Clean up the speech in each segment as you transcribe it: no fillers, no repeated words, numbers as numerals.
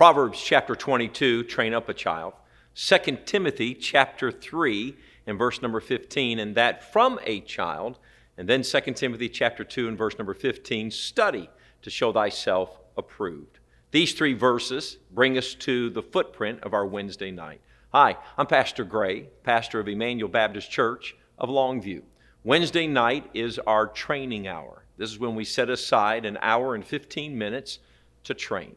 Proverbs chapter 22, train up a child. 2 Timothy chapter 3 and verse number 15, and that from a child. And then 2 Timothy chapter 2 and verse number 15, study to show thyself approved. These three verses bring us to the footprint of our Wednesday night. Hi, I'm Pastor Gray, pastor of Emmanuel Baptist Church of Longview. Wednesday night is our training hour. This is when we set aside an hour and 15 minutes to train.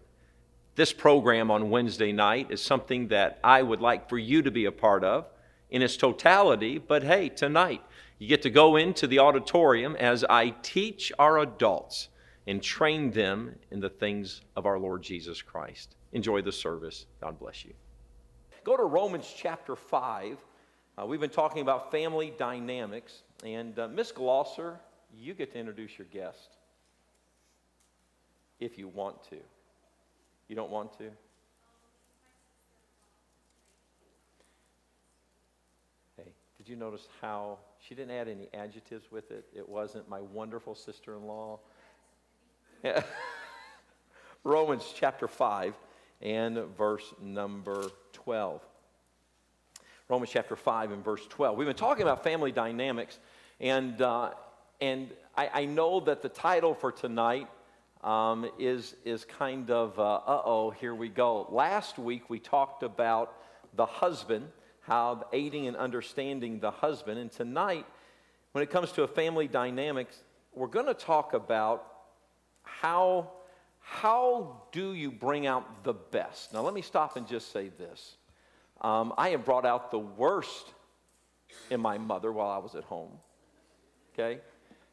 This program on Wednesday night is something that I would like for you to be a part of in its totality, but hey, tonight you get to go into the auditorium as I teach our adults and train them in the things of our Lord Jesus Christ. Enjoy the service. God bless you. Go to Romans chapter 5. We've been talking about family dynamics, and Miss Glosser, you get to introduce your guest if you want to. You don't want to? Hey, did you notice how she didn't add any adjectives with it? It wasn't my wonderful sister-in-law. Yeah. Romans chapter 5 and verse number 12. Romans chapter 5 and verse 12. We've been talking about family dynamics, and I know that the title for tonight is kind of, here we go. Last week we talked about the husband, how aiding and understanding the husband. And tonight, when it comes to a family dynamics, we're going to talk about how do you bring out the best. Now let me stop and just say this. I have brought out the worst in my mother while I was at home. Okay?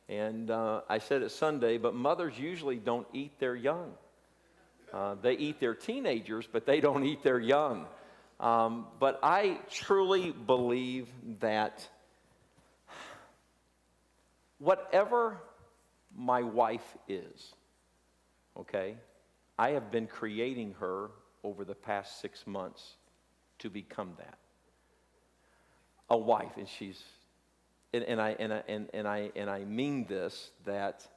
And I said it Sunday, but mothers usually don't eat their young. They eat their teenagers, but they don't eat their young. But I truly believe that whatever my wife is, okay, I have been creating her over the past 6 months to become that. A wife, and she's... And I mean this, that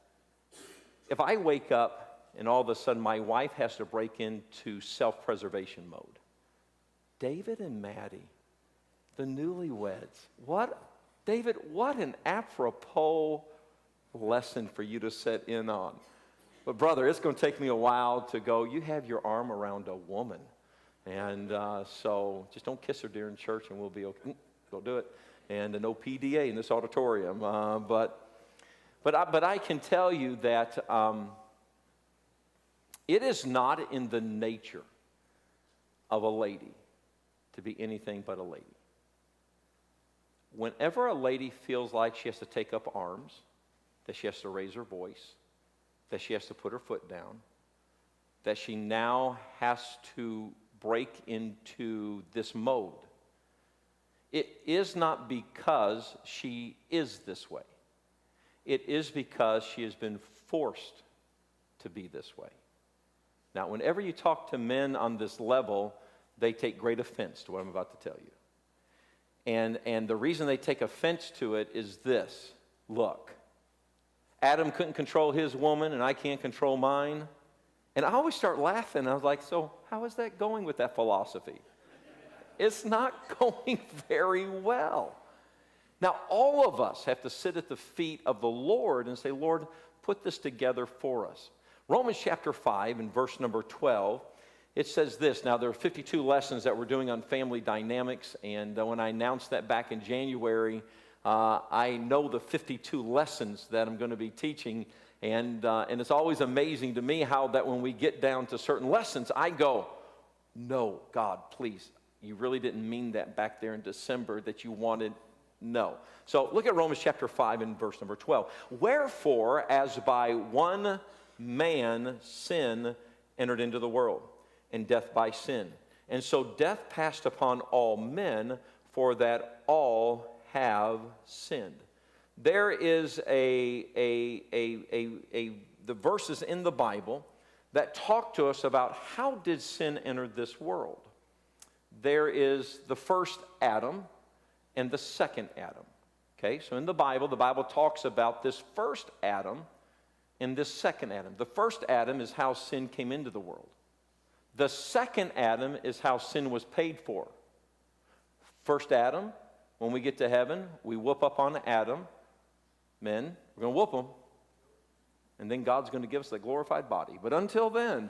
if I wake up and all of a sudden my wife has to break into self-preservation mode. David and Maddie, the newlyweds. David, what an apropos lesson for you to set in on. But brother, it's going to take me a while to go, you have your arm around a woman. And so just don't kiss her during church and we'll be okay. Go do it. And no PDA in this auditorium. But I can tell you that it is not in the nature of a lady to be anything but a lady. Whenever a lady feels like she has to take up arms, that she has to raise her voice, that she has to put her foot down, that she now has to break into this mode, it is not because she is this way. It is because she has been forced to be this way. Now, whenever you talk to men on this level, they take great offense to what I'm about to tell you. And the reason they take offense to it is this. Look, Adam couldn't control his woman, and I can't control mine. And I always start laughing. I was like, so how is that going with that philosophy? It's not going very well. Now, all of us have to sit at the feet of the Lord and say, Lord, put this together for us. Romans chapter 5 and verse number 12, it says this. Now, there are 52 lessons that we're doing on family dynamics, and when I announced that back in January, I know the 52 lessons that I'm going to be teaching, and it's always amazing to me how that when we get down to certain lessons, I go, no, God, please. You really didn't mean that back there in December that you wanted. No. So look at Romans chapter 5 and verse number 12. Wherefore, as by one man sin entered into the world, and death by sin. And so death passed upon all men, for that all have sinned. There is the verses in the Bible that talk to us about how did sin enter this world. There is the first Adam and the second Adam. Okay, so in the Bible talks about this first Adam and this second Adam. The first Adam is how sin came into the world. The second Adam is how sin was paid for. First Adam, when we get to heaven, we whoop up on Adam. Men, we're going to whoop him. And then God's going to give us the glorified body. But until then,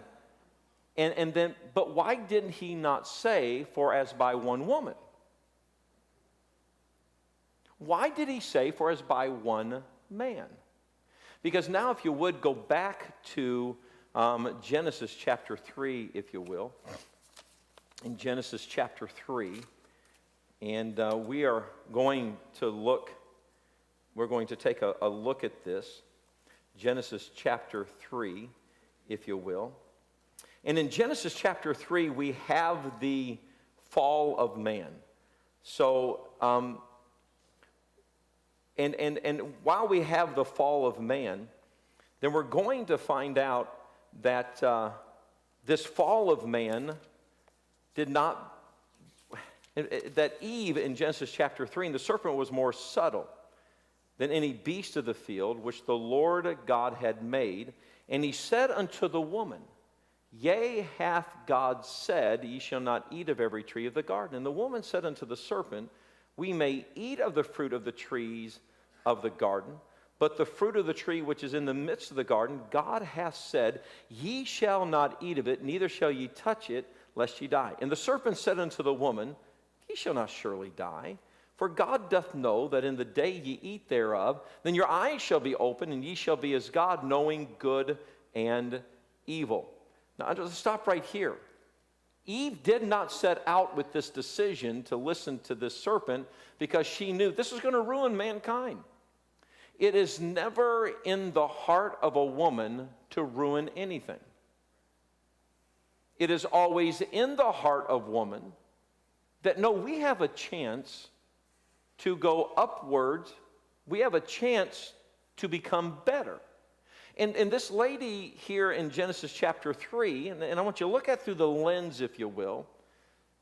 but why did he not say, for as by one woman? Why did he say, for as by one man? Because now, if you would, go back to Genesis chapter 3, if you will. In Genesis chapter 3. And we are going to look, we're going to take a look at this. Genesis chapter 3, if you will. And in Genesis chapter 3, we have the fall of man. So, and while we have the fall of man, then we're going to find out that this fall of man did not, that Eve in Genesis chapter 3, and the serpent was more subtle than any beast of the field which the Lord God had made. And he said unto the woman, Yea, hath God said, Ye shall not eat of every tree of the garden. And the woman said unto the serpent, We may eat of the fruit of the trees of the garden, but the fruit of the tree which is in the midst of the garden, God hath said, Ye shall not eat of it, neither shall ye touch it, lest ye die. And the serpent said unto the woman, Ye shall not surely die. For God doth know that in the day ye eat thereof, then your eyes shall be open, and ye shall be as God, knowing good and evil. Now, I'll just stop right here. Eve did not set out with this decision to listen to this serpent because she knew this was going to ruin mankind. It is never in the heart of a woman to ruin anything. It is always in the heart of woman that, no, we have a chance to go upwards. We have a chance to become better. And this lady here in Genesis chapter 3, and I want you to look at through the lens, if you will,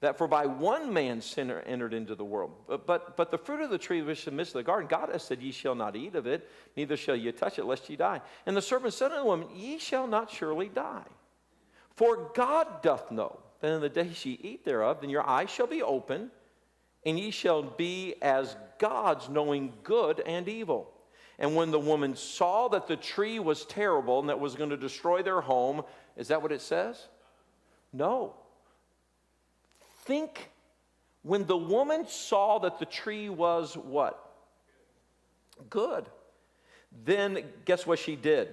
that for by one man sin entered into the world. But the fruit of the tree which is in the midst of the garden, God has said, Ye shall not eat of it, neither shall ye touch it, lest ye die. And the serpent said unto the woman, Ye shall not surely die. For God doth know that in the day ye eat thereof, then your eyes shall be open, and ye shall be as gods, knowing good and evil. And when the woman saw that the tree was terrible and that was going to destroy their home, is that what it says? No. Think, when the woman saw that the tree was what? Good. Then guess what she did?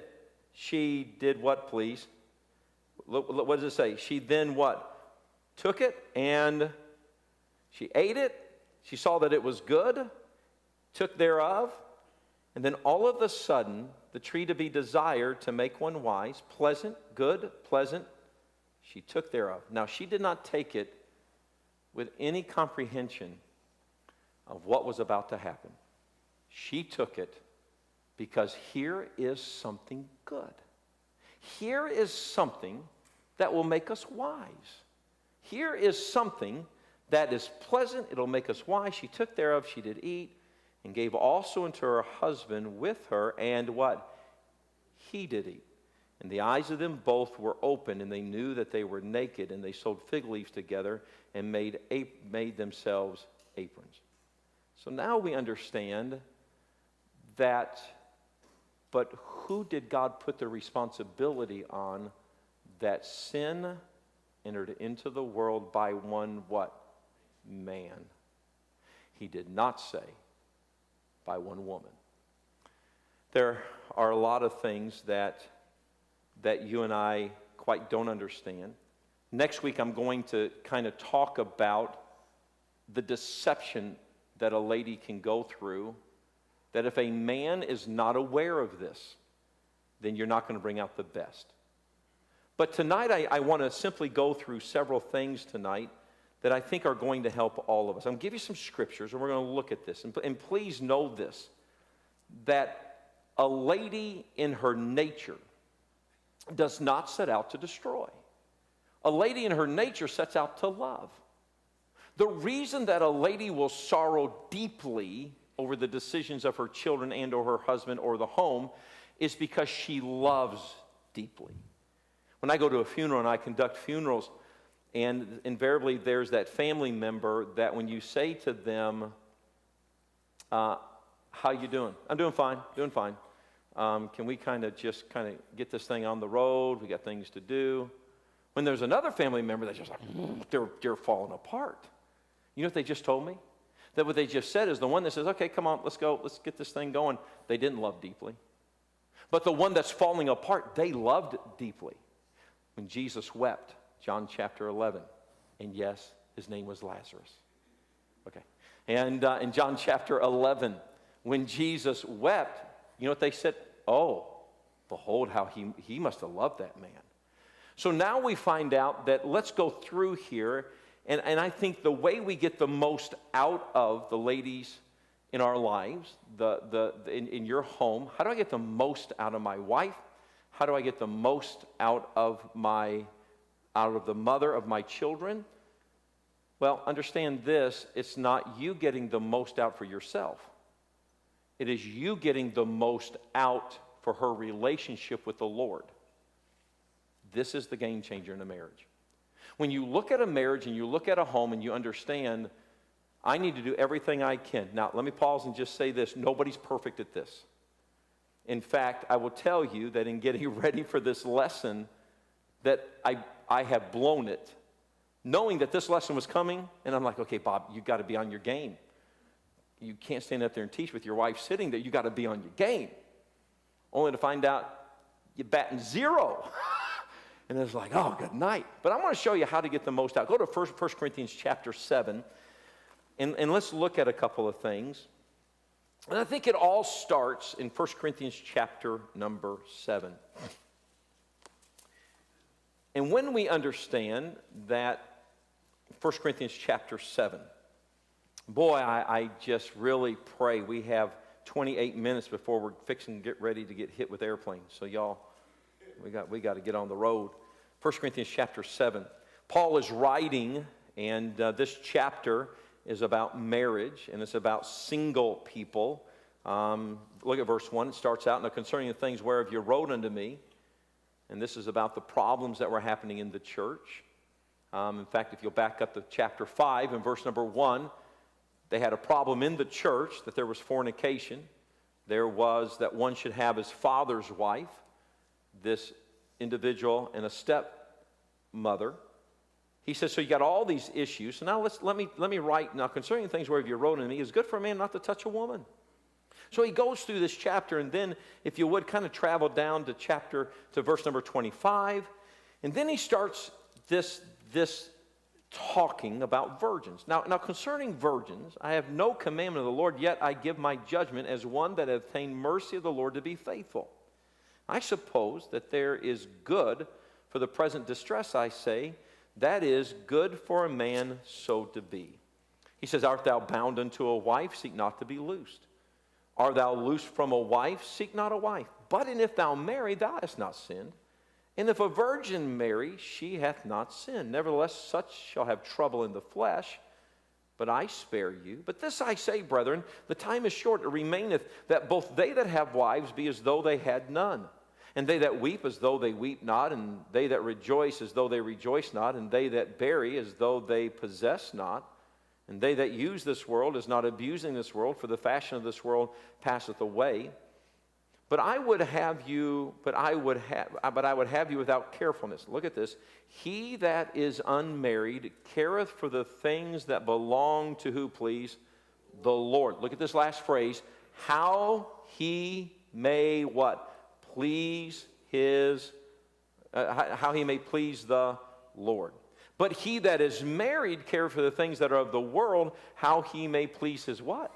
She did what, please? What does it say? She then what? Took it and she ate it. She saw that it was good, took thereof. And then all of a sudden, the tree to be desired to make one wise, pleasant, good, pleasant, she took thereof. Now, she did not take it with any comprehension of what was about to happen. She took it because here is something good. Here is something that will make us wise. Here is something that is pleasant. It'll make us wise. She took thereof, she did eat, and gave also unto her husband with her, and what? He did eat. And the eyes of them both were open, and they knew that they were naked, and they sewed fig leaves together and made themselves aprons. So now we understand that, but who did God put the responsibility on that sin entered into the world by one what? Man. He did not say by one woman. There are a lot of things that you and I quite don't understand. Next week I'm going to kind of talk about the deception that a lady can go through, that if a man is not aware of this, then you're not going to bring out the best. But tonight I want to simply go through several things tonight that I think are going to help all of us. I'm going to give you some scriptures, and we're going to look at this. And please know this, that a lady in her nature does not set out to destroy. A lady in her nature sets out to love. The reason that a lady will sorrow deeply over the decisions of her children and or her husband or the home is because she loves deeply. When I go to a funeral and I conduct funerals, and invariably there's that family member that when you say to them, how you doing? I'm doing fine, doing fine. Can we kind of get this thing on the road? We got things to do. When there's another family member that's just like, they're falling apart. You know what they just told me? That what they just said is the one that says, okay, come on, let's go, let's get this thing going. They didn't love deeply. But the one that's falling apart, they loved deeply. When Jesus wept, John chapter 11, and yes, his name was Lazarus. Okay. And in John chapter 11, when Jesus wept, you know what they said? Oh, behold how he must have loved that man. So now we find out that let's go through here, and I think the way we get the most out of the ladies in our lives, in your home, how do I get the most out of my wife? How do I get the most out of the mother of my children? Well, understand this, it's not you getting the most out for yourself. It is you getting the most out for her relationship with the Lord. This is the game changer in a marriage. When you look at a marriage and you look at a home and you understand, I need to do everything I can. Now, let me pause and just say this. Nobody's perfect at this. In fact, I will tell you that in getting ready for this lesson, that I have blown it. Knowing that this lesson was coming, and I'm like, okay, Bob, you got to be on your game. You can't stand up there and teach with your wife sitting there. You got to be on your game. Only to find out you're batting zero. And it's like, oh, good night. But I'm going to show you how to get the most out. Go to 1 Corinthians chapter 7, and let's look at a couple of things. And I think it all starts in 1 Corinthians chapter number 7. And when we understand that 1 Corinthians chapter 7, boy, I just really pray we have 28 minutes before we're fixing to get ready to get hit with airplanes. So y'all, we got to get on the road. 1 Corinthians chapter 7. Paul is writing, and this chapter is about marriage, and it's about single people. Look at verse 1. It starts out, now concerning the things whereof you wrote unto me. And this is about the problems that were happening in the church. In fact, if you'll back up to chapter 5 and verse number 1, they had a problem in the church that there was fornication. There was that one should have his father's wife, this individual, and a stepmother. He says, so you got all these issues. So now let me write, now concerning the things where you wrote in me, it's good for a man not to touch a woman. So he goes through this chapter, and then, if you would, kind of travel down to verse number 25. And then he starts this talking about virgins. Now concerning virgins, I have no commandment of the Lord, yet I give my judgment as one that hath obtained mercy of the Lord to be faithful. I suppose that there is good for the present distress, I say, that is good for a man so to be. He says, art thou bound unto a wife? Seek not to be loosed. Art thou loosed from a wife? Seek not a wife. But and if thou marry, thou hast not sinned. And if a virgin marry, she hath not sinned. Nevertheless, such shall have trouble in the flesh, but I spare you. But this I say, brethren, the time is short. It remaineth that both they that have wives be as though they had none, and they that weep as though they weep not, and they that rejoice as though they rejoice not, and they that bury as though they possess not, and they that use this world as not abusing this world, for the fashion of this world passeth away. But I would have you without carefulness. Look at this. He that is unmarried careth for the things that belong to who, please? The Lord. Look at this last phrase. How he may what? Please his, how he may please the Lord. But he that is married careth for the things that are of the world, how he may please his what?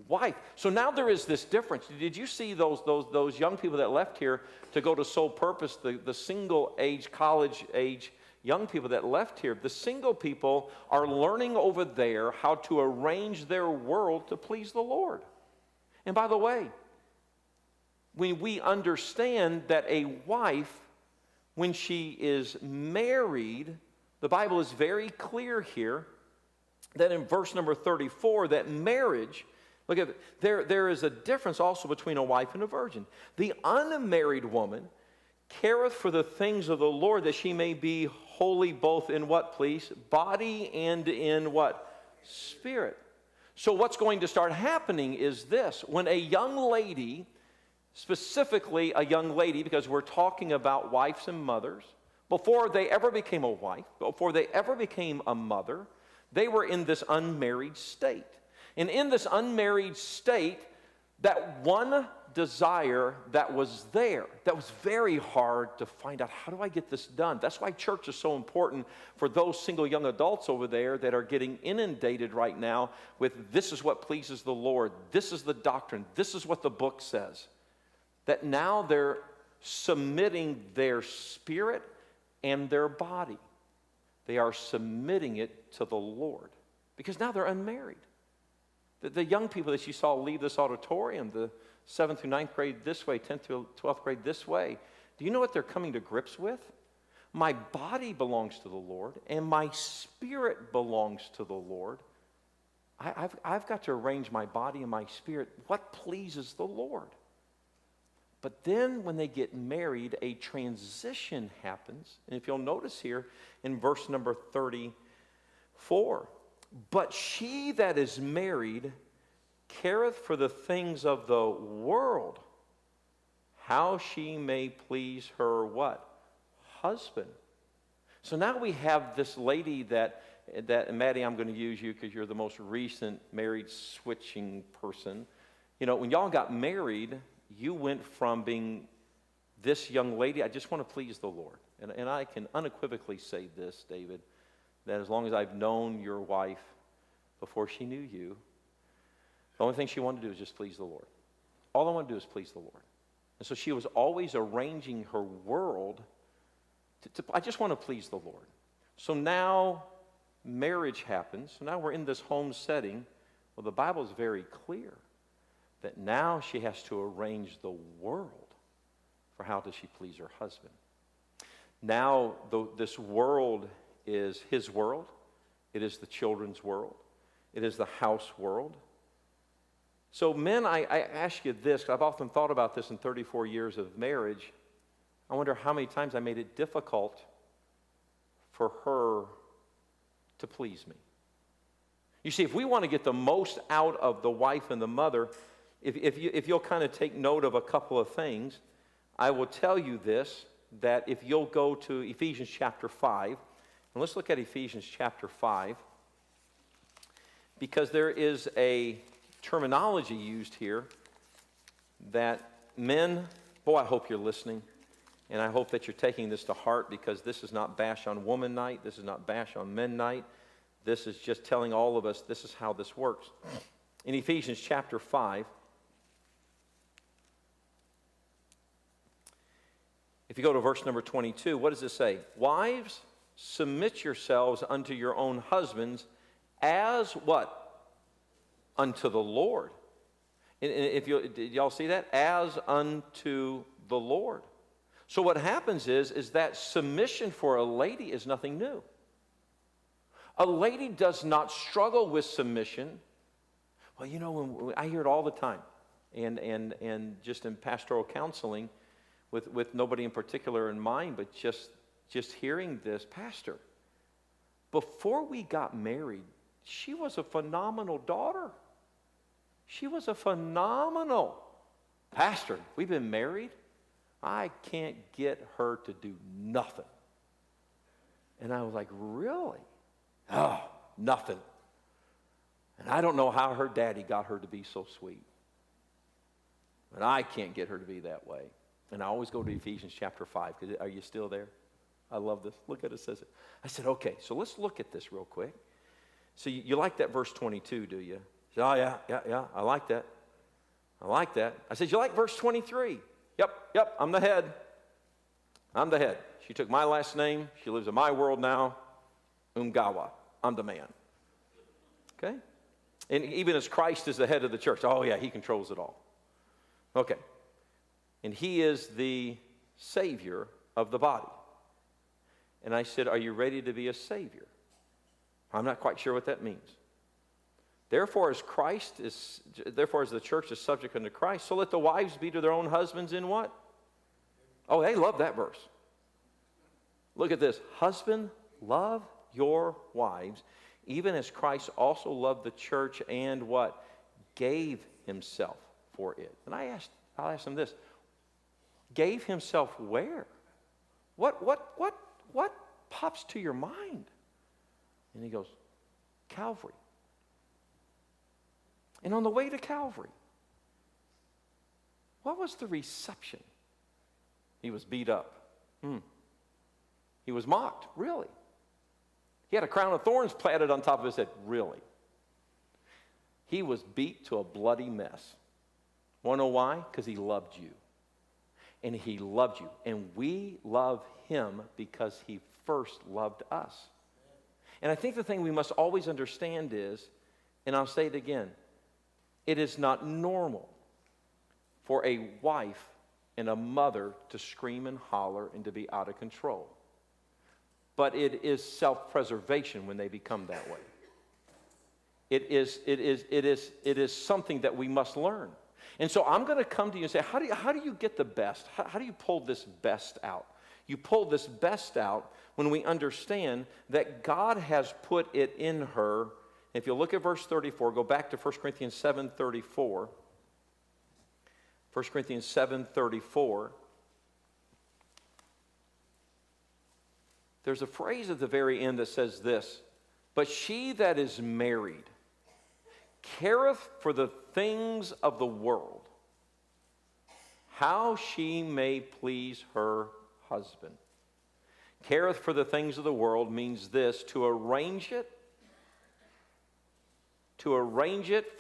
Wife. So now there is this difference. Did you see those young people that left here to go to Sole Purpose, the single age, college age young people that left here? The single people are learning over there how to arrange their world to please the Lord. And by the way, when we understand that a wife, when she is married, the Bible is very clear here that in verse number 34, that marriage, look at it, there is a difference also between a wife and a virgin. The unmarried woman careth for the things of the Lord, that she may be holy both in what, please? Body and in what? Spirit. So what's going to start happening is this. When a young lady, specifically a young lady, because we're talking about wives and mothers, before they ever became a wife, before they ever became a mother, they were in this unmarried state. And in this unmarried state, that one desire that was there, that was very hard to find out, how do I get this done? That's why church is so important for those single young adults over there that are getting inundated right now with, this is what pleases the Lord, this is the doctrine, this is what the book says. That now they're submitting their spirit and their body. They are submitting it to the Lord because now they're unmarried. The young people that you saw leave this auditorium, the 7th through 9th grade this way, 10th through 12th grade this way, do you know what they're coming to grips with? My body belongs to the Lord, and my spirit belongs to the Lord. I've got to arrange my body and my spirit. What pleases the Lord? But then when they get married, a transition happens. And if you'll notice here in verse number 34, but she that is married careth for the things of the world, how she may please her what? Husband. So now we have this lady that Maddie, I'm going to use you because you're the most recent married switching person. You know, when y'all got married, you went from being this young lady, I just want to please the Lord. And I can unequivocally say this, David, that as long as I've known your wife before she knew you, the only thing she wanted to do is just please the Lord. All I want to do is please the Lord. And so she was always arranging her world I just want to please the Lord. So now marriage happens. So now we're in this home setting. Well, the Bible is very clear that now she has to arrange the world for how does she please her husband. Now this world is his world. It is the children's world. It is the house world. So men, I ask you this, 'cause I've often thought about this in 34 years of marriage. I wonder how many times I made it difficult for her to please me. You see, if we want to get the most out of the wife and the mother, if you'll kind of take note of a couple of things, I will tell you this, that if you'll go to Ephesians chapter 5, and let's look at Ephesians chapter 5, because there is a terminology used here that men, boy, I hope you're listening, and I hope that you're taking this to heart, because this is not bash on woman night, this is not bash on men night, this is just telling all of us this is how this works. In Ephesians chapter 5, if you go to verse number 22, what does it say? Wives, submit yourselves unto your own husbands as what? Unto the Lord. And did y'all see that? As unto the Lord. So what happens is that submission for a lady is nothing new. A lady does not struggle with submission. Well, you know, when I hear it all the time, and just in pastoral counseling, with nobody in particular in mind, but just hearing this, Pastor, before we got married, she was a phenomenal daughter. She was a phenomenal pastor. We've been married. I can't get her to do nothing. And I was like, really? Oh, nothing. And I don't know how her daddy got her to be so sweet. But I can't get her to be that way. And I always go to Ephesians chapter 5. Are you still there? I love this. Look at it, says it. I said, okay, so let's look at this real quick. So you like that verse 22, do you? I said, oh, yeah, I like that. I like that. I said, you like verse 23? Yep, I'm the head. I'm the head. She took my last name. She lives in my world now. Umgawa. I'm the man. Okay? And even as Christ is the head of the church, oh, yeah, he controls it all. Okay. And he is the Savior of the body. And I said, are you ready to be a Savior? I'm not quite sure what that means. Therefore, as the church is subject unto Christ, so let the wives be to their own husbands in what? Oh, they love that verse. Look at this. Husband, love your wives, even as Christ also loved the church and what? Gave himself for it. And I'll ask him this. Gave himself where? What pops to your mind? And he goes, Calvary. And on the way to Calvary, what was the reception? He was beat up. He was mocked, really. He had a crown of thorns planted on top of his head, really. He was beat to a bloody mess. Want to know why? Because he loved you. And he loved you. And we love him because he first loved us. And I think the thing we must always understand is, and I'll say it again, it is not normal for a wife and a mother to scream and holler and to be out of control. But it is self-preservation when they become that way. It is something that we must learn. And so I'm going to come to you and say, how do you get the best? How do you pull this best out? You pull this best out when we understand that God has put it in her. If you look at verse 34, go back to 1 Corinthians 7:34. 1 Corinthians 7:34. There's a phrase at the very end that says this, but she that is married careth for the things of the world, how she may please her husband. Careth for the things of the world means this, to arrange it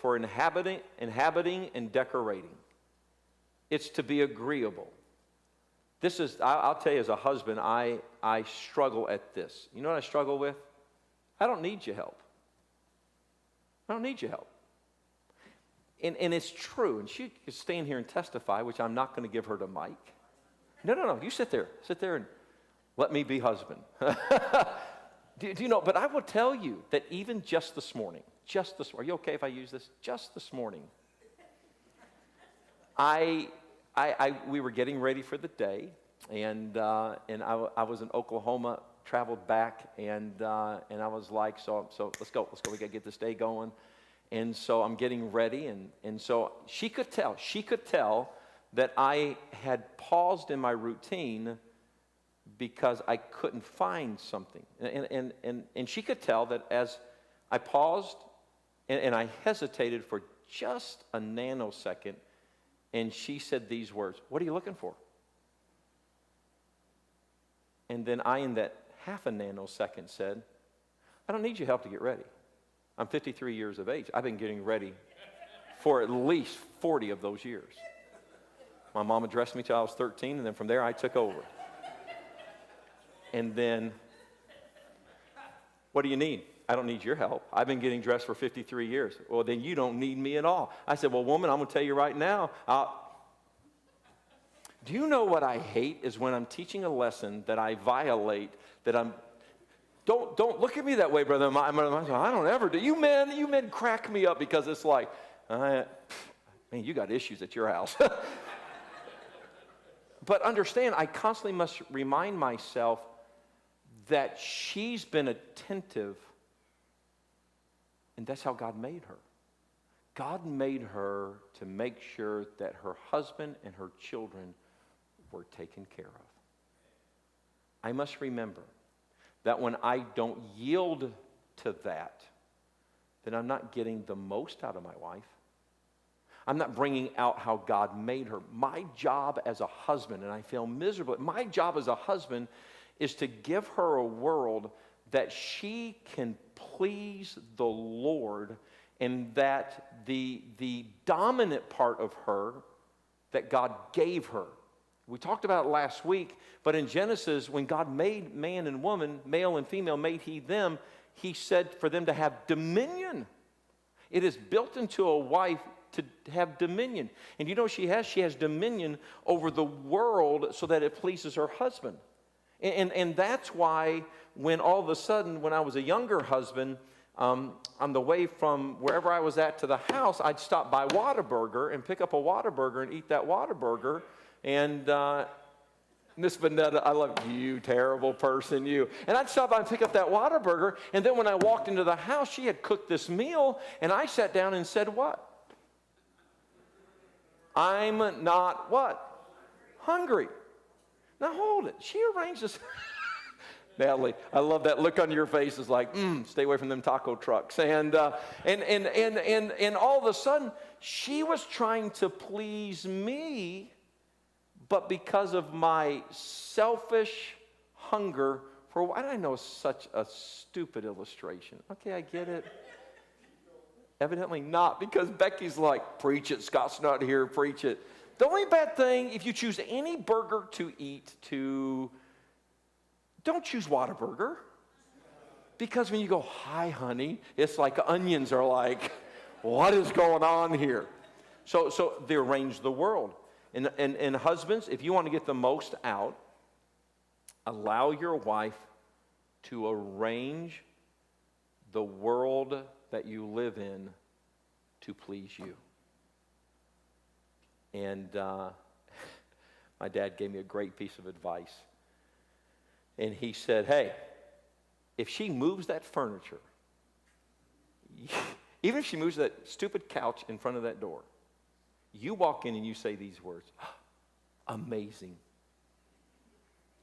for inhabiting and decorating. It's to be agreeable. This is, I'll tell you as a husband, I struggle at this. You know what I struggle with? I don't need your help. I don't need your help. And it's true. And she could stand here and testify, which I'm not going to give her the mic. No. You sit there and let me be husband. do you know, but I will tell you that even just this morning, are you okay if I use this? Just this morning, we were getting ready for the day, and I was in Oklahoma, traveled back, and I was like, so let's go, we got to get this day going. And so I'm getting ready, and so she could tell that I had paused in my routine because I couldn't find something. And she could tell that as I paused and I hesitated for just a nanosecond, and she said these words, "What are you looking for?" And then I, in that half a nanosecond, said, "I don't need your help to get ready. I'm 53 years of age. I've been getting ready for at least 40 of those years. My mama dressed me till I was 13, and then from there I took over. And then, what do you need? I don't need your help. I've been getting dressed for 53 years. Well, then you don't need me at all. I said, well, woman, I'm going to tell you right now. Do you know what I hate is when I'm teaching a lesson that I violate, that I'm, don't look at me that way, brother. I don't ever do. You men crack me up because it's like, man, you got issues at your house. But understand, I constantly must remind myself that she's been attentive, and that's how God made her. God made her to make sure that her husband and her children were taken care of. I must remember that when I don't yield to that, then I'm not getting the most out of my wife. I'm not bringing out how God made her. My job as a husband, and I feel miserable, my job as a husband is to give her a world that she can please the Lord, and that the dominant part of her that God gave her. We talked about it last week, but in Genesis, when God made man and woman, male and female, made he them, he said for them to have dominion. It is built into a wife to have dominion. And you know what she has? She has dominion over the world so that it pleases her husband. And that's why when all of a sudden, when I was a younger husband, on the way from wherever I was at to the house, I'd stop by Whataburger and pick up a Whataburger and eat that Whataburger. And Miss Vanetta, I love you, terrible person, you. And I'd stop by and pick up that Whataburger, and then when I walked into the house, she had cooked this meal, and I sat down and said, what? I'm not what? Hungry. Now hold it. She arranged this. Natalie, I love that look on your face. Is like, stay away from them taco trucks. And all of a sudden, she was trying to please me, but because of my selfish hunger for what I know is such a stupid illustration. Okay, I get it. Evidently not, because Becky's like, preach it, Scott's not here, preach it. The only bad thing, if you choose any burger to eat, don't choose Whataburger. Because when you go, hi, honey, it's like onions are like, what is going on here? So they arrange the world. And husbands, if you want to get the most out, allow your wife to arrange the world that you live in to please you. And my dad gave me a great piece of advice. And he said, hey, if she moves that furniture, even if she moves that stupid couch in front of that door, you walk in and you say these words, amazing.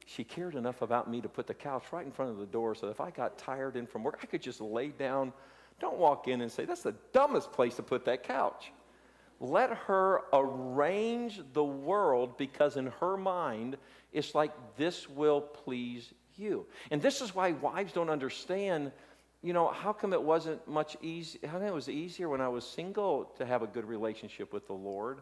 She cared enough about me to put the couch right in front of the door so that if I got tired in from work, I could just lay down. Don't walk in and say, that's the dumbest place to put that couch. Let her arrange the world, because in her mind, it's like, this will please you. And this is why wives don't understand, how come it wasn't much easy? How come it was easier when I was single to have a good relationship with the Lord?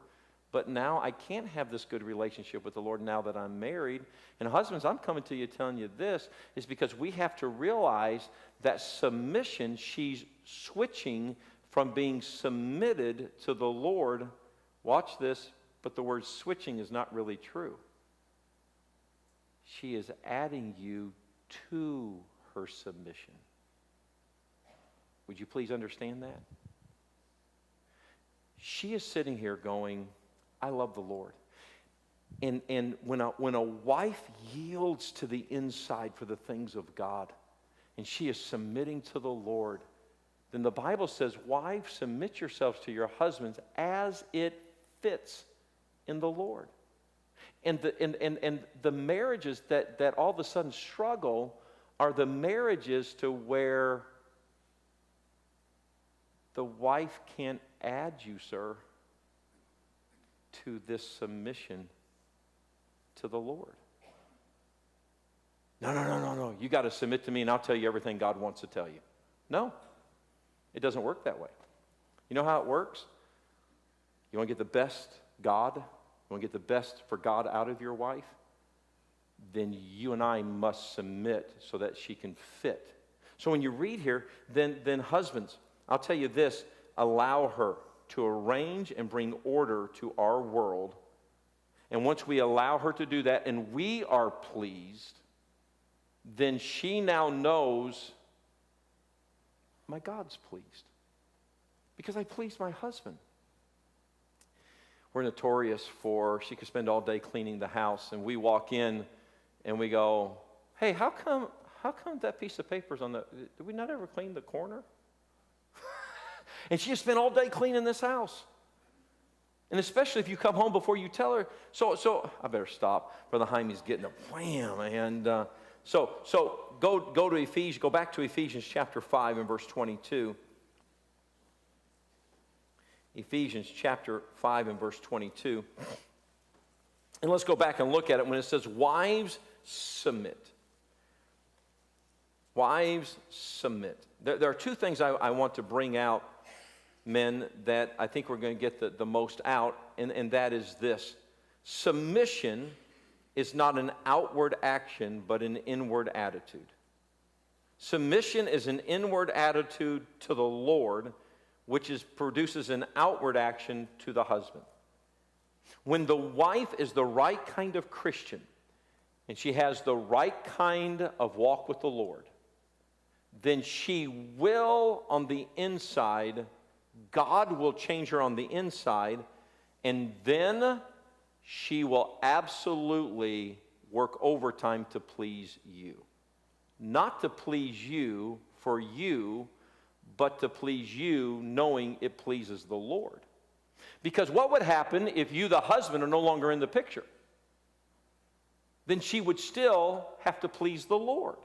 But now I can't have this good relationship with the Lord now that I'm married. And husbands, I'm coming to you telling you this is because we have to realize that submission, she's switching from being submitted to the Lord. Watch this, but the word switching is not really true. She is adding you to her submission. Would you please understand that? She is sitting here going, I love the Lord. And when a wife yields to the inside for the things of God, and she is submitting to the Lord, then the Bible says, wives, submit yourselves to your husbands as it fits in the Lord. And the marriages that all of a sudden struggle are the marriages to where the wife can't add you, sir, to this submission to the Lord. No. You got to submit to me and I'll tell you everything God wants to tell you. No, it doesn't work that way. You know how it works? You want to get the best God? You want to get the best for God out of your wife? Then you and I must submit so that she can fit. So when you read here, then husbands, I'll tell you this, allow her to arrange and bring order to our world. And once we allow her to do that and we are pleased, then she now knows, my God's pleased because I pleased my husband. We're notorious for, she could spend all day cleaning the house, and we walk in and we go, hey, how come that piece of paper's on did we not ever clean the corner? And she just spent all day cleaning this house. And especially if you come home before you tell her. So I better stop. Brother Jaime's getting a wham. And so go to Ephesians, go back to Ephesians chapter 5 and verse 22. Ephesians chapter 5 and verse 22. And let's go back and look at it when it says, wives, submit. Wives, submit. There are two things I want to bring out, men, that I think we're going to get the most out, and that is this. Submission is not an outward action, but an inward attitude. Submission is an inward attitude to the Lord, which produces an outward action to the husband. When the wife is the right kind of Christian, and she has the right kind of walk with the Lord, then she will, on the inside, God will change her on the inside, and then she will absolutely work overtime to please you. Not to please you for you, but to please you knowing it pleases the Lord. Because what would happen if you, the husband, are no longer in the picture? Then she would still have to please the Lord.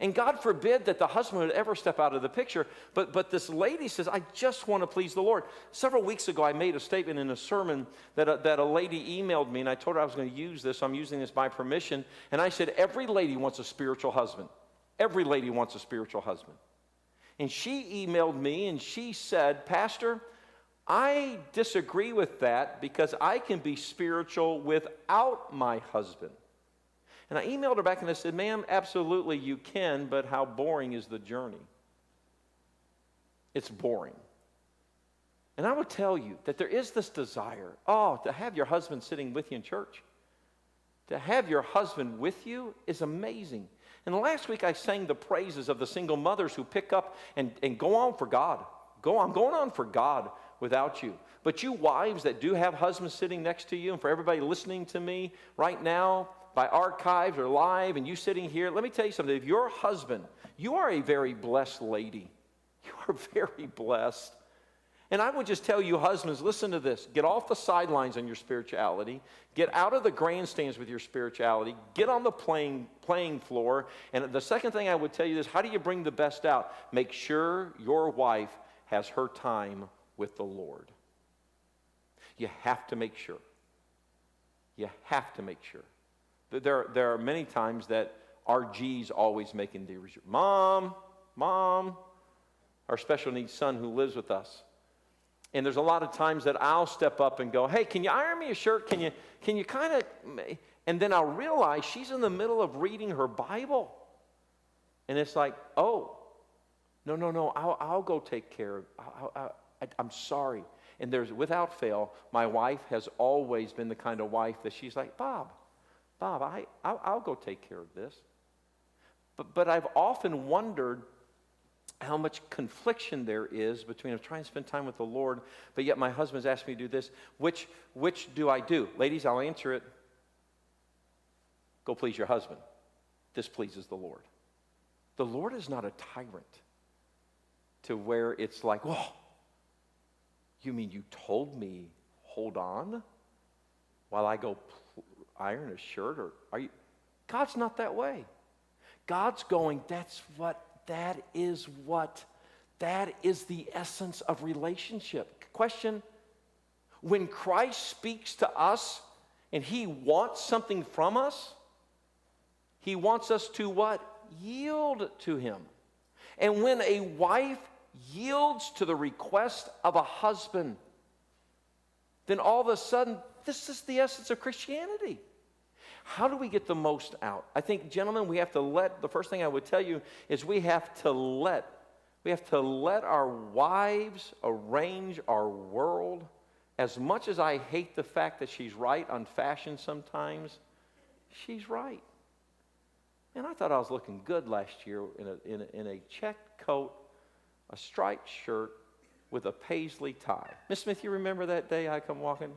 And God forbid that the husband would ever step out of the picture, but this lady says, I just want to please the Lord. Several weeks ago, I made a statement in a sermon that a lady emailed me, and I told her I was going to use this. So I'm using this by permission. And I said, every lady wants a spiritual husband. Every lady wants a spiritual husband. And she emailed me, and she said, Pastor, I disagree with that because I can be spiritual without my husband. And I emailed her back and I said, ma'am, absolutely you can, but how boring is the journey? It's boring. And I would tell you that there is this desire, to have your husband sitting with you in church. To have your husband with you is amazing. And last week I sang the praises of the single mothers who pick up and go on for God. I'm going on for God without you. But you wives that do have husbands sitting next to you, and for everybody listening to me right now, by archives or live, and you sitting here, let me tell you something. If your husband, you are a very blessed lady. You are very blessed. And I would just tell you, husbands, listen to this. Get off the sidelines on your spirituality. Get out of the grandstands with your spirituality. Get on the playing floor. And the second thing I would tell you is, how do you bring the best out? Make sure your wife has her time with the Lord. You have to make sure. You have to make sure. There are many times that our G's always making the Mom, our special needs son who lives with us. And there's a lot of times that I'll step up and go, hey, can you iron me a shirt? Can you kind of, and then I'll realize she's in the middle of reading her Bible. And it's like, oh, no, I'll go take care of, I'm sorry. And there's, without fail, my wife has always been the kind of wife that she's like, Bob, I'll go take care of this. But I've often wondered how much confliction there is between trying to spend time with the Lord, but yet my husband's asked me to do this. Which do I do? Ladies, I'll answer it. Go please your husband. This pleases the Lord. The Lord is not a tyrant to where it's like, whoa, you mean you told me, hold on, while I go iron a shirt? Or are you? God's not that way. God's going, that is the essence of relationship. Question, when Christ speaks to us and he wants something from us, he wants us to what? Yield to him. And when a wife yields to the request of a husband, then all of a sudden, this is the essence of Christianity. How do we get the most out? I think, gentlemen, the first thing I would tell you is we have to let our wives arrange our world. As much as I hate the fact that she's right on fashion sometimes, she's right. And I thought I was looking good last year in a checked coat, a striped shirt with a paisley tie. Miss Smith, you remember that day I come walking?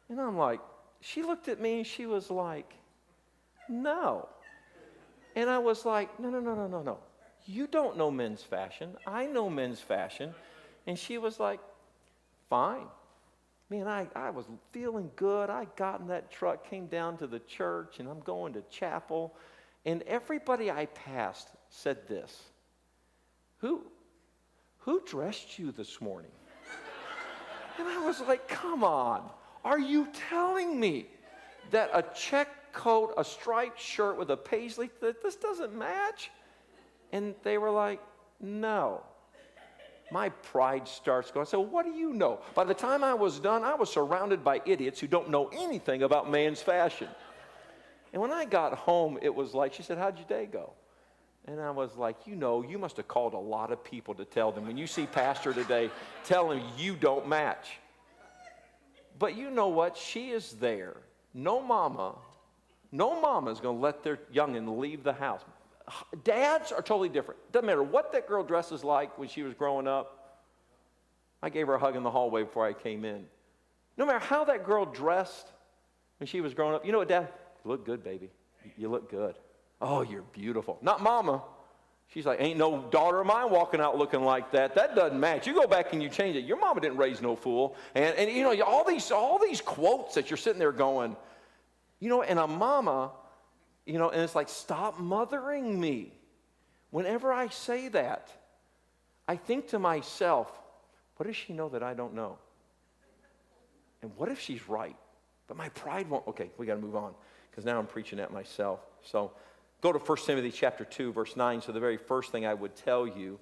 And I'm like, she looked at me and she was like, no. And I was like, no. You don't know men's fashion. I know men's fashion. And she was like, fine. Man, I was feeling good. I got in that truck, came down to the church, and I'm going to chapel. And everybody I passed said this, who dressed you this morning? And I was like, come on. Are you telling me that a check coat, a striped shirt with a paisley, that this doesn't match? And they were like, no. My pride starts going. So what do you know? By the time I was done, I was surrounded by idiots who don't know anything about man's fashion. And when I got home, it was like, she said, how'd your day go? And I was like, you must have called a lot of people to tell them, when you see Pastor today, tell him you don't match. But you know what? She is there. No mama is going to let their youngin' leave the house. Dads are totally different. Doesn't matter what that girl dresses like when she was growing up. I gave her a hug in the hallway before I came in. No matter how that girl dressed when she was growing up, you know what, Dad? You look good, baby. You look good. Oh, you're beautiful. Not mama. She's like, ain't no daughter of mine walking out looking like that. That doesn't match. You go back and you change it. Your mama didn't raise no fool. And you know, all these quotes that you're sitting there going, you know, and a mama, you know, and it's like, stop mothering me. Whenever I say that, I think to myself, what does she know that I don't know? And what if she's right? But my pride won't. Okay, we got to move on because now I'm preaching at myself. So go to 1 Timothy chapter 2, verse 9. So the very first thing I would tell you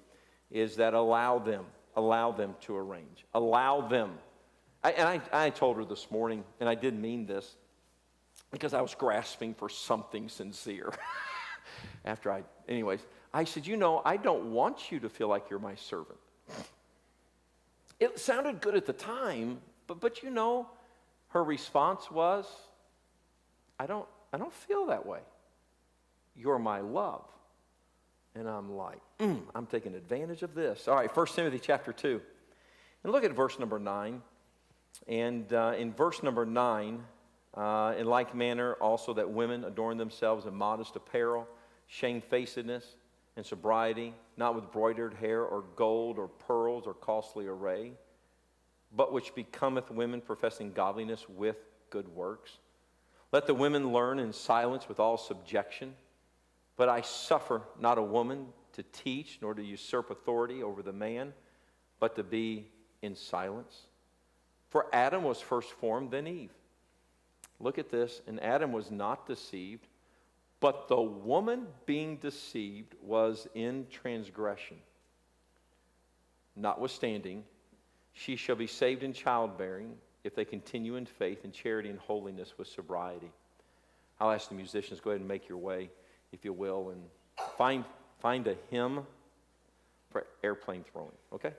is that allow them to arrange. Allow them. I told her this morning, and I did mean this, because I was grasping for something sincere. Anyways, I said, you know, I don't want you to feel like you're my servant. It sounded good at the time, but you know, her response was, I don't feel that way. You're my love. And I'm like, I'm taking advantage of this. All right, 1 Timothy chapter 2. And look at verse number 9. And in verse number 9, in like manner also that women adorn themselves in modest apparel, shamefacedness, and sobriety, not with broidered hair or gold or pearls or costly array, but which becometh women professing godliness with good works. Let the women learn in silence with all subjection. But I suffer not a woman to teach, nor to usurp authority over the man, but to be in silence. For Adam was first formed, then Eve. Look at this. And Adam was not deceived, but the woman being deceived was in transgression. Notwithstanding, she shall be saved in childbearing if they continue in faith and charity and holiness with sobriety. I'll ask the musicians, go ahead and make your way, if you will, and find a hymn for airplane throwing, okay?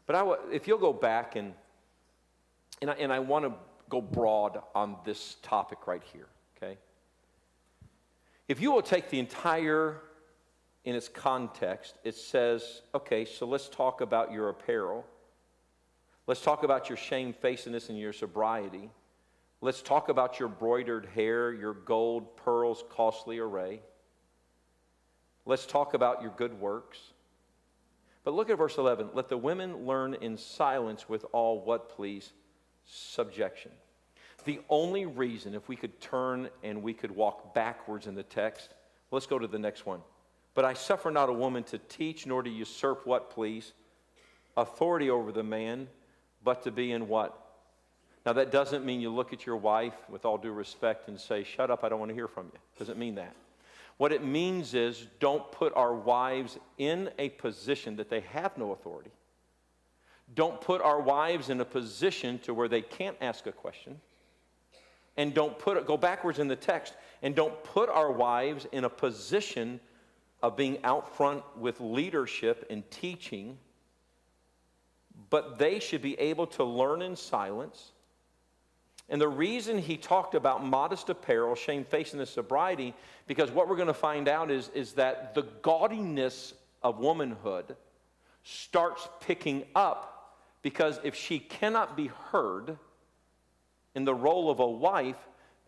But if you'll go back, and I want to go broad on this topic right here, okay? If you will take the entire, in its context, it says, okay, so let's talk about your apparel. Let's talk about your shamefacedness and your sobriety. Let's talk about your broidered hair, your gold, pearls, costly array. Let's talk about your good works. But look at verse 11. Let the women learn in silence with all what please? Subjection. The only reason, if we could turn and we could walk backwards in the text, let's go to the next one. But I suffer not a woman to teach, nor to usurp what please? Authority over the man, but to be in what? Now, that doesn't mean you look at your wife with all due respect and say, shut up, I don't want to hear from you. Doesn't mean that. What it means is don't put our wives in a position that they have no authority. Don't put our wives in a position to where they can't ask a question. And go backwards in the text, and don't put our wives in a position of being out front with leadership and teaching, but they should be able to learn in silence. And the reason he talked about modest apparel, shamefacedness, sobriety, because what we're going to find out is that the gaudiness of womanhood starts picking up, because if she cannot be heard in the role of a wife,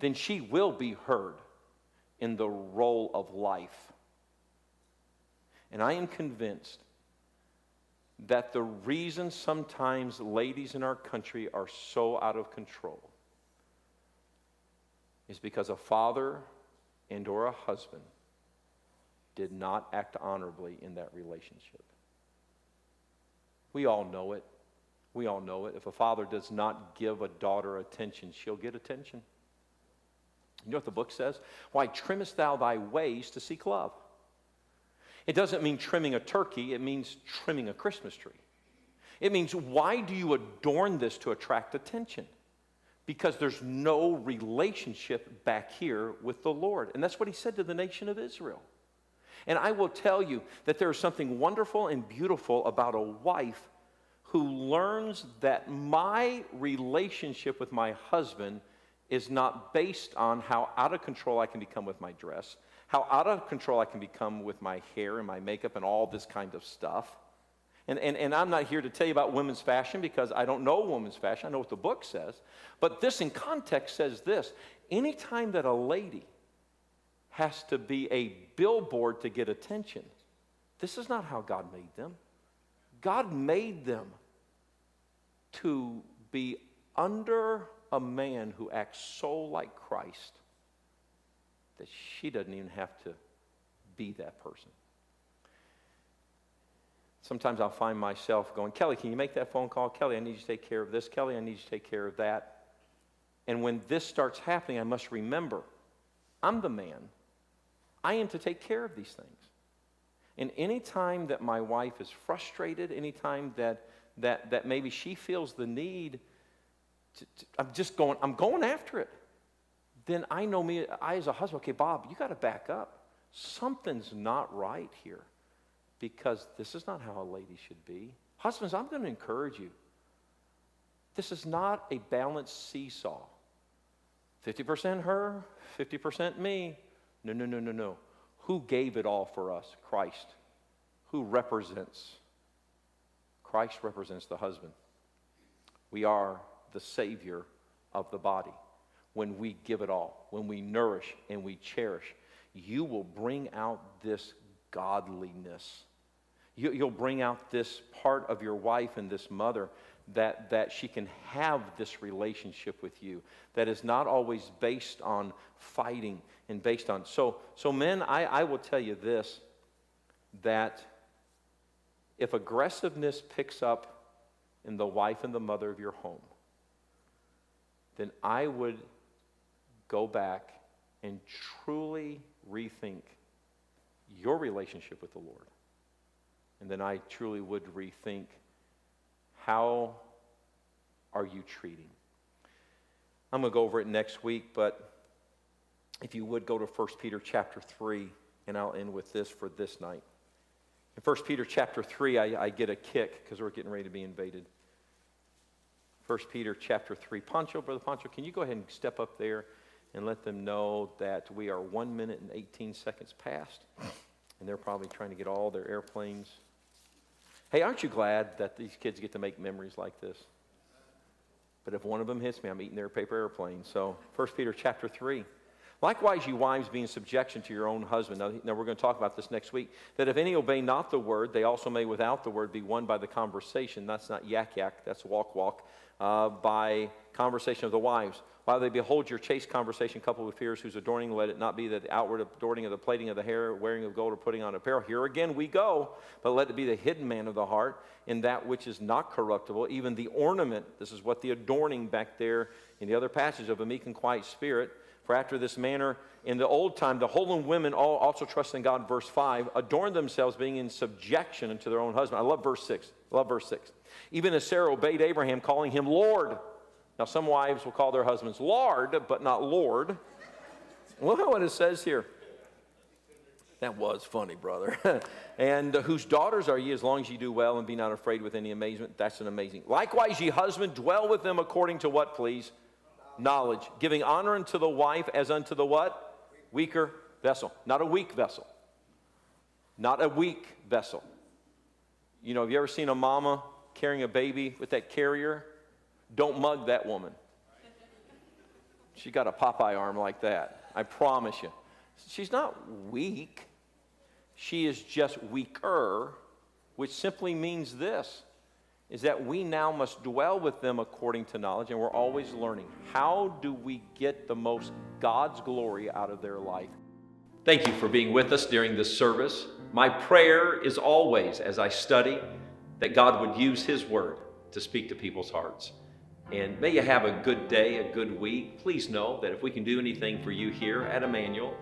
then she will be heard in the role of life. And I am convinced that the reason sometimes ladies in our country are so out of control is because a father and or a husband did not act honorably in that relationship. We all know it. We all know it. If a father does not give a daughter attention, she'll get attention. You know what the book says? Why trimmest thou thy ways to seek love? It doesn't mean trimming a turkey. It means trimming a Christmas tree. It means, why do you adorn this to attract attention? Because there's no relationship back here with the Lord. And that's what he said to the nation of Israel. And I will tell you that there is something wonderful and beautiful about a wife who learns that my relationship with my husband is not based on how out of control I can become with my dress, how out of control I can become with my hair and my makeup and all this kind of stuff. And I'm not here to tell you about women's fashion because I don't know women's fashion. I know what the book says. But this in context says this. Anytime that a lady has to be a billboard to get attention, this is not how God made them. God made them to be under a man who acts so like Christ that she doesn't even have to be that person. Sometimes I'll find myself going, Kelly, can you make that phone call? Kelly, I need you to take care of this. Kelly, I need you to take care of that. And when this starts happening, I must remember, I'm the man. I am to take care of these things. And any time that my wife is frustrated, any time that maybe she feels the need, I'm going after it. Then I know I as a husband, okay, Bob, you got to back up. Something's not right here. Because this is not how a lady should be. Husbands, I'm going to encourage you. This is not a balanced seesaw. 50% her, 50% me. No. Who gave it all for us? Christ. Who represents? Christ represents the husband. We are the Savior of the body. When we give it all, when we nourish and we cherish, you will bring out this godliness. You'll bring out this part of your wife and this mother that she can have this relationship with you that is not always based on fighting and based on. So men, I will tell you this, that if aggressiveness picks up in the wife and the mother of your home, then I would go back and truly rethink your relationship with the Lord. And then I truly would rethink, how are you treating? I'm going to go over it next week, but if you would go to 1 Peter chapter 3, and I'll end with this for this night. In 1 Peter chapter 3, I get a kick because we're getting ready to be invaded. 1 Peter chapter 3. Pancho, Brother Pancho, can you go ahead and step up there and let them know that we are 1 minute and 18 seconds past, and they're probably trying to get all their airplanes. Hey, aren't you glad that these kids get to make memories like this? But if one of them hits me, I'm eating their paper airplane. So 1 Peter chapter 3. Likewise, you wives, be in subjection to your own husband. Now we're going to talk about this next week. That if any obey not the word, they also may without the word be won by the conversation. That's not yak, that's walk. By conversation of the wives. While they behold your chaste conversation coupled with fears, whose adorning, let it not be the outward adorning of the plaiting of the hair, wearing of gold, or putting on apparel. Here again we go, but let it be the hidden man of the heart, in that which is not corruptible, even the ornament. This is what the adorning back there in the other passage of a meek and quiet spirit. For after this manner, in the old time, the holy women all also trust in God, verse 5, adorn themselves, being in subjection unto their own husband. I love verse 6. Even as Sarah obeyed Abraham, calling him Lord. Now, some wives will call their husbands Lord, but not Lord. Look at what it says here. That was funny, brother. And whose daughters are ye, as long as ye do well and be not afraid with any amazement. That's an amazing. Likewise, ye husband, dwell with them according to what, please? Knowledge. Giving honor unto the wife as unto the what? Weaker vessel. Not a weak vessel. Not a weak vessel. You know, have you ever seen a mama carrying a baby with that carrier? Don't mug that woman. She got a Popeye arm like that. I promise you. She's not weak. She is just weaker, which simply means this, is that we now must dwell with them according to knowledge, and we're always learning. How do we get the most God's glory out of their life? Thank you for being with us during this service. My prayer is always, as I study, that God would use His Word to speak to people's hearts. And may you have a good day, a good week. Please know that if we can do anything for you here at Emmanuel,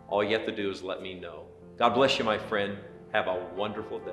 all you have to do is let me know. God bless you, my friend. Have a wonderful day.